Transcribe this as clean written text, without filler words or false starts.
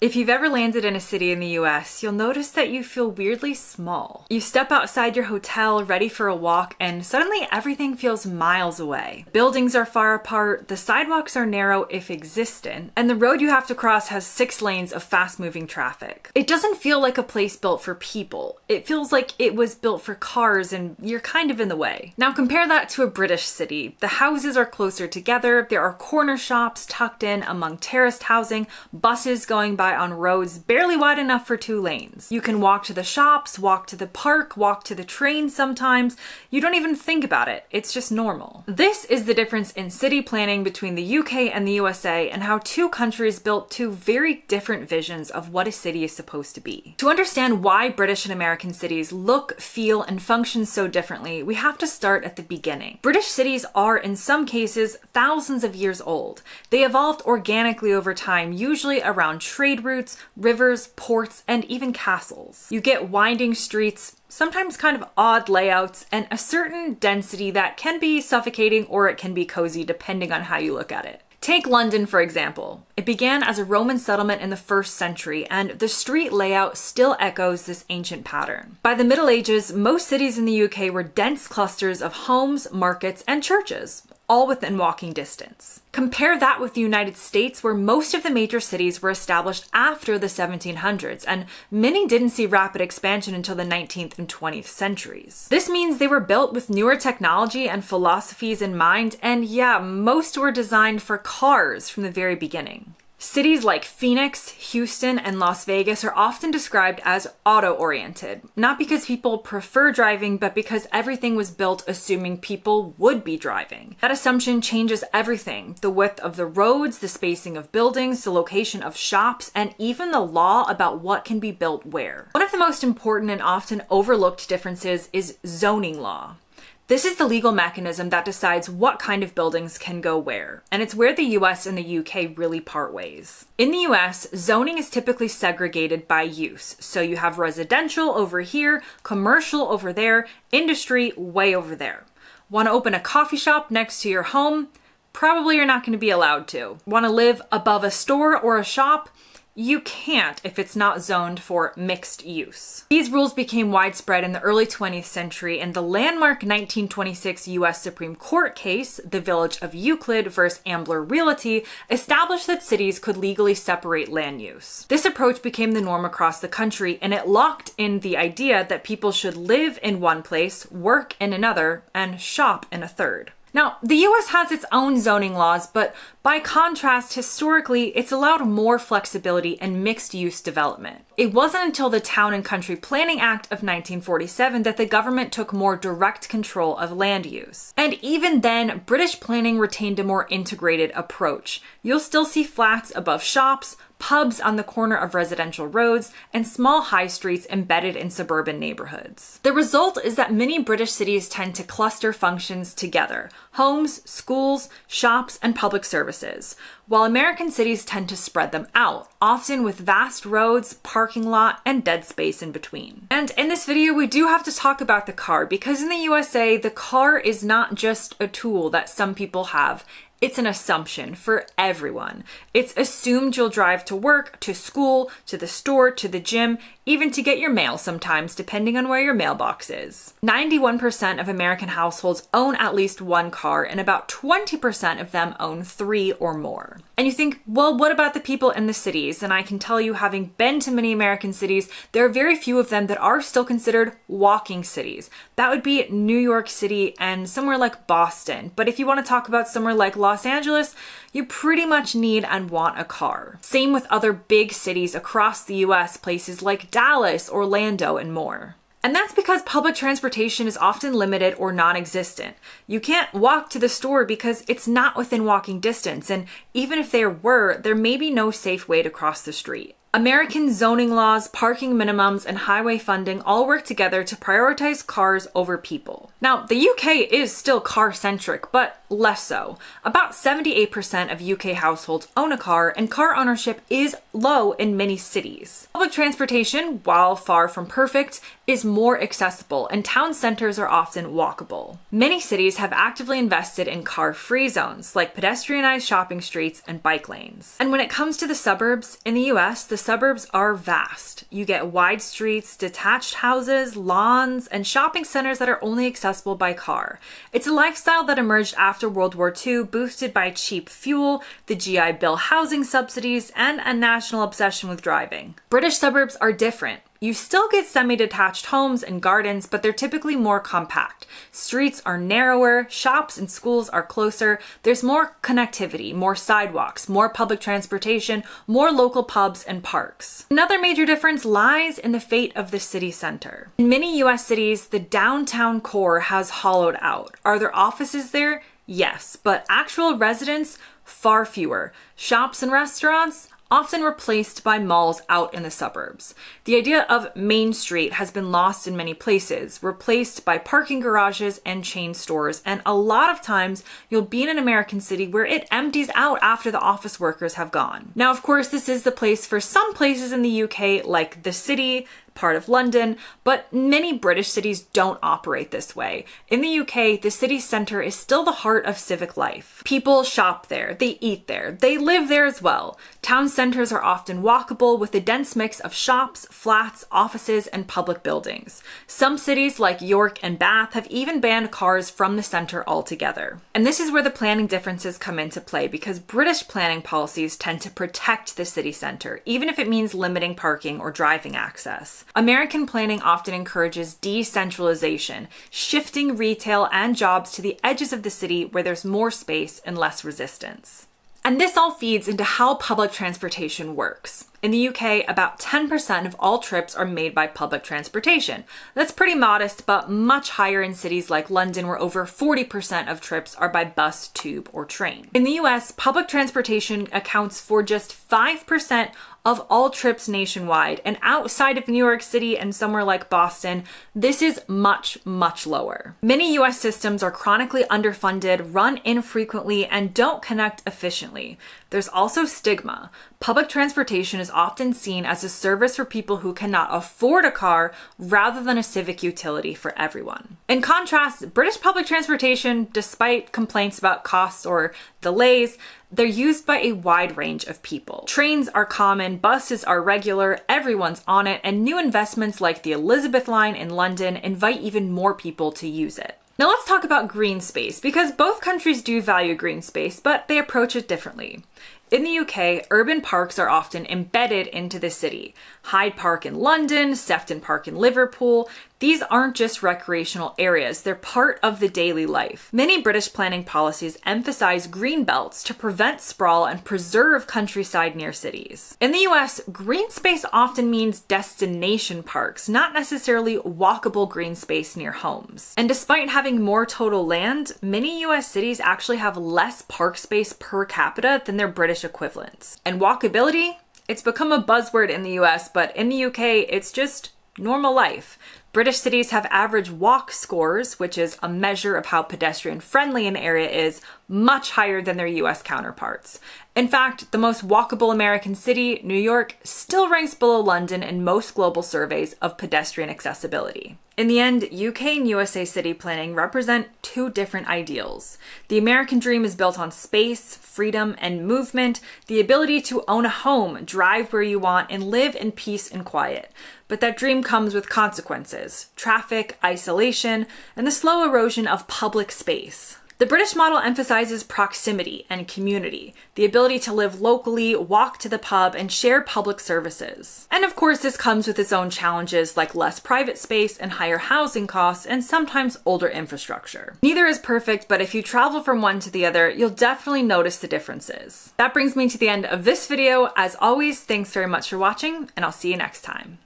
If you've ever landed in a city in the US, you'll notice that you feel weirdly small. You step outside your hotel ready for a walk and suddenly everything feels miles away. Buildings are far apart, the sidewalks are narrow if existent, and the road you have to cross has 6 lanes of fast-moving traffic. It doesn't feel like a place built for people. It feels like it was built for cars and you're kind of in the way. Now compare that to a British city. The houses are closer together, there are corner shops tucked in among terraced housing, buses going by on roads barely wide enough for 2 lanes. You can walk to the shops, walk to the park, walk to the train sometimes. You don't even think about it. It's just normal. This is the difference in city planning between the UK and the USA and how 2 countries built 2 very different visions of what a city is supposed to be. To understand why British and American cities look, feel, and function so differently, we have to start at the beginning. British cities are, in some cases, thousands of years old. They evolved organically over time, usually around trade routes, rivers, ports, and even castles. You get winding streets, sometimes kind of odd layouts, and a certain density that can be suffocating or it can be cozy depending on how you look at it. Take London, for example. It began as a Roman settlement in the 1st century, and the street layout still echoes this ancient pattern. By the Middle Ages, most cities in the UK were dense clusters of homes, markets, and churches, all within walking distance. Compare that with the United States, where most of the major cities were established after the 1700s, and many didn't see rapid expansion until the 19th and 20th centuries. This means they were built with newer technology and philosophies in mind, and yeah, most were designed for cars from the very beginning. Cities like Phoenix, Houston, and Las Vegas are often described as auto-oriented, not because people prefer driving, but because everything was built assuming people would be driving. That assumption changes everything: the width of the roads, the spacing of buildings, the location of shops, and even the law about what can be built where. One of the most important and often overlooked differences is zoning law. This is the legal mechanism that decides what kind of buildings can go where, and it's where the US and the UK really part ways. In the US, zoning is typically segregated by use, so you have residential over here, commercial over there, industry way over there. Want to open a coffee shop next to your home? Probably you're not going to be allowed to. Want to live above a store or a shop? You can't if it's not zoned for mixed use. These rules became widespread in the early 20th century, and the landmark 1926 US Supreme Court case, the Village of Euclid versus Ambler Realty, established that cities could legally separate land use. This approach became the norm across the country, and it locked in the idea that people should live in one place, work in another, and shop in a third. Now, the US has its own zoning laws, but by contrast, historically, it's allowed more flexibility and mixed-use development. It wasn't until the Town and Country Planning Act of 1947 that the government took more direct control of land use. And even then, British planning retained a more integrated approach. You'll still see flats above shops, pubs on the corner of residential roads, and small high streets embedded in suburban neighborhoods. The result is that many British cities tend to cluster functions together: homes, schools, shops, and public services, while American cities tend to spread them out, often with vast roads, parking lot, and dead space in between. And in this video, we do have to talk about the car, because in the USA, the car is not just a tool that some people have. It's an assumption for everyone. It's assumed you'll drive to work, to school, to the store, to the gym, even to get your mail sometimes, depending on where your mailbox is. 91% of American households own at least one car, and about 20% of them own 3 or more. And you think, well, what about the people in the cities? And I can tell you, having been to many American cities, there are very few of them that are still considered walking cities. That would be New York City and somewhere like Boston. But if you want to talk about somewhere like Los Angeles, you pretty much need and want a car. Same with other big cities across the US, places like Dallas, Orlando, and more. And that's because public transportation is often limited or non-existent. You can't walk to the store because it's not within walking distance, and even if there were, there may be no safe way to cross the street. American zoning laws, parking minimums, and highway funding all work together to prioritize cars over people. Now, the UK is still car-centric, but less so. About 78% of UK households own a car, and car ownership is low in many cities. Public transportation, while far from perfect, is more accessible, and town centers are often walkable. Many cities have actively invested in car-free zones, like pedestrianized shopping streets and bike lanes. And when it comes to the suburbs, in the US, the suburbs are vast. You get wide streets, detached houses, lawns, and shopping centers that are only accessible by car. It's a lifestyle that emerged after World War II, boosted by cheap fuel, the GI Bill housing subsidies, and a national obsession with driving. British suburbs are different. You still get semi-detached homes and gardens, but they're typically more compact. Streets are narrower, shops and schools are closer, there's more connectivity, more sidewalks, more public transportation, more local pubs and parks. Another major difference lies in the fate of the city center. In many US cities, the downtown core has hollowed out. Are there offices there? Yes, but actual residents? Far fewer. Shops and restaurants? Often replaced by malls out in the suburbs. The idea of Main Street has been lost in many places, replaced by parking garages and chain stores, and a lot of times you'll be in an American city where it empties out after the office workers have gone. Now, of course, this is the place for some places in the UK, like the City, part of London, but many British cities don't operate this way. In the UK, the city centre is still the heart of civic life. People shop there, they eat there, they live there as well. Town centres are often walkable with a dense mix of shops, flats, offices, and public buildings. Some cities like York and Bath have even banned cars from the centre altogether. And this is where the planning differences come into play, because British planning policies tend to protect the city centre, even if it means limiting parking or driving access. American planning often encourages decentralization, shifting retail and jobs to the edges of the city where there's more space and less resistance. And this all feeds into how public transportation works. In the UK, about 10% of all trips are made by public transportation. That's pretty modest, but much higher in cities like London, where over 40% of trips are by bus, tube, or train. In the US, public transportation accounts for just 5% of all trips nationwide, and outside of New York City and somewhere like Boston, this is much, much lower. Many US systems are chronically underfunded, run infrequently, and don't connect efficiently. There's also stigma. Public transportation is often seen as a service for people who cannot afford a car rather than a civic utility for everyone. In contrast, British public transportation, despite complaints about costs or delays, they're used by a wide range of people. Trains are common, buses are regular, everyone's on it, and new investments like the Elizabeth line in London invite even more people to use it. Now let's talk about green space, because both countries do value green space, but they approach it differently. In the UK, urban parks are often embedded into the city. Hyde Park in London, Sefton Park in Liverpool. These aren't just recreational areas, they're part of the daily life. Many British planning policies emphasize green belts to prevent sprawl and preserve countryside near cities. In the US, green space often means destination parks, not necessarily walkable green space near homes. And despite having more total land, many US cities actually have less park space per capita than their British equivalents. And walkability? It's become a buzzword in the US, but in the UK, it's just normal life. British cities have average walk scores, which is a measure of how pedestrian friendly an area is, much higher than their US counterparts. In fact, the most walkable American city, New York, still ranks below London in most global surveys of pedestrian accessibility. In the end, UK and USA city planning represent two different ideals. The American dream is built on space, freedom, and movement, the ability to own a home, drive where you want, and live in peace and quiet. But that dream comes with consequences: traffic, isolation, and the slow erosion of public space. The British model emphasizes proximity and community, the ability to live locally, walk to the pub, and share public services. And of course, this comes with its own challenges like less private space and higher housing costs, and sometimes older infrastructure. Neither is perfect, but if you travel from one to the other, you'll definitely notice the differences. That brings me to the end of this video. As always, thanks very much for watching, and I'll see you next time.